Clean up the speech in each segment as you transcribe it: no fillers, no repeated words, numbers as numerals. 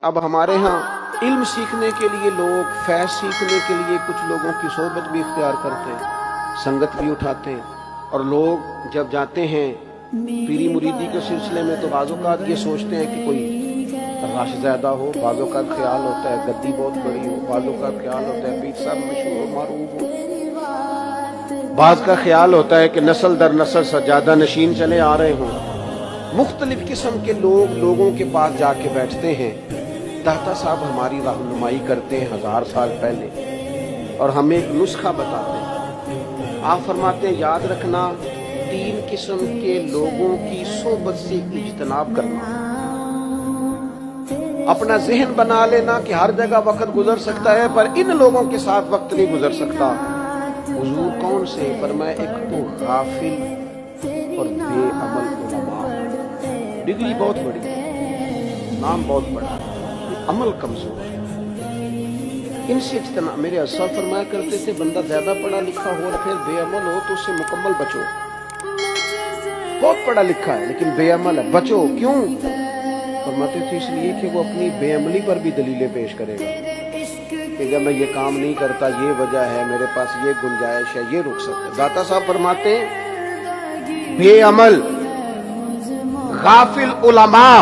اب ہمارے ہاں علم سیکھنے کے لیے لوگ، فیض سیکھنے کے لیے کچھ لوگوں کی صحبت بھی اختیار کرتے ہیں، سنگت بھی اٹھاتے ہیں، اور لوگ جب جاتے ہیں پیری مریدی کے سلسلے میں تو بعض اوقات یہ سوچتے ہیں کہ کوئی رش زیادہ ہو، بعض اوقات خیال ہوتا ہے گدی بہت بڑی ہو، بعض اوقات خیال ہوتا ہے پیر صاحب مشہور معروف ہو، بعض کا خیال ہوتا ہے کہ نسل در نسل سجادہ نشین چلے آ رہے ہوں۔ مختلف قسم کے لوگ لوگوں کے پاس جا کے بیٹھتے ہیں۔ داتا صاحب ہماری رہنمائی کرتے ہیں 1000 سال پہلے، اور ہمیں ایک نسخہ بتاتے ہیں۔ آپ فرماتے ہیں یاد رکھنا 3 قسم کے لوگوں کی صحبت سے اجتناب کرنا۔ اپنا ذہن بنا لینا کہ ہر جگہ وقت گزر سکتا ہے پر ان لوگوں کے ساتھ وقت نہیں گزر سکتا۔ حضور کون سے؟ فرمایا ایک تو غافل اور بے عمل علماء۔ ڈگری بہت بڑی، نام بہت بڑا، عمل کمزور ہے، ان سے اجتناب۔ میرے اسلاف فرمایا کرتے تھے بندہ زیادہ پڑھا لکھا ہو اور پھر بے عمل ہو تو اس سے مکمل بچو۔ بہت پڑھا لکھا ہے لیکن بے عمل ہے، بچو۔ کیوں؟ فرماتے تھے اس لیے کہ وہ اپنی بے عملی پر بھی دلیلیں پیش کرے گا کہ جب میں یہ کام نہیں کرتا یہ وجہ ہے، میرے پاس یہ گنجائش ہے، یہ رک سکتا ہے۔ داتا صاحب فرماتے ہیں بے عمل غافل علماء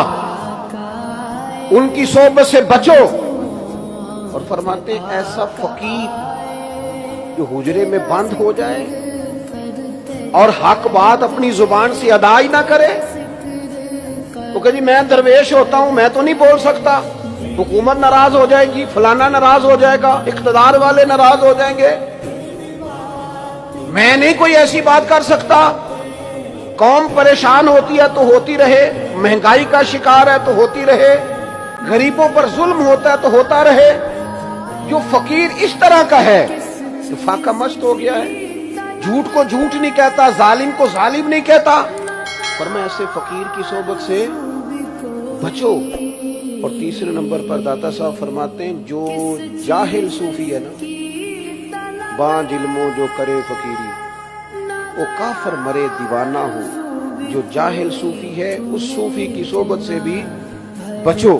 ان کی صحبت سے بچو، اور فرماتے ہیں ایسا فقیر جو حجرے میں بند ہو جائے اور حق بات اپنی زبان سے ادا ہی نہ کرے، تو کہ جی میں درویش ہوتا ہوں، میں تو نہیں بول سکتا، حکومت ناراض ہو جائے گی، فلانا ناراض ہو جائے گا، اقتدار والے ناراض ہو جائیں گے، میں نہیں کوئی ایسی بات کر سکتا، قوم پریشان ہوتی ہے تو ہوتی رہے، مہنگائی کا شکار ہے تو ہوتی رہے، غریبوں پر ظلم ہوتا ہے تو ہوتا رہے۔ جو فقیر اس طرح کا ہے تو فاقہ مست ہو گیا ہے، جھوٹ کو جھوٹ نہیں کہتا، ظالم کو ظالم نہیں کہتا، پر میں ایسے فقیر کی صحبت سے بچو۔ اور تیسرے نمبر پر داتا صاحب فرماتے ہیں جو جاہل صوفی ہے نا، بانج علموں جو کرے فقیری، وہ کافر مرے دیوانہ ہو۔ جو جاہل صوفی ہے اس صوفی کی صحبت سے بھی بچو۔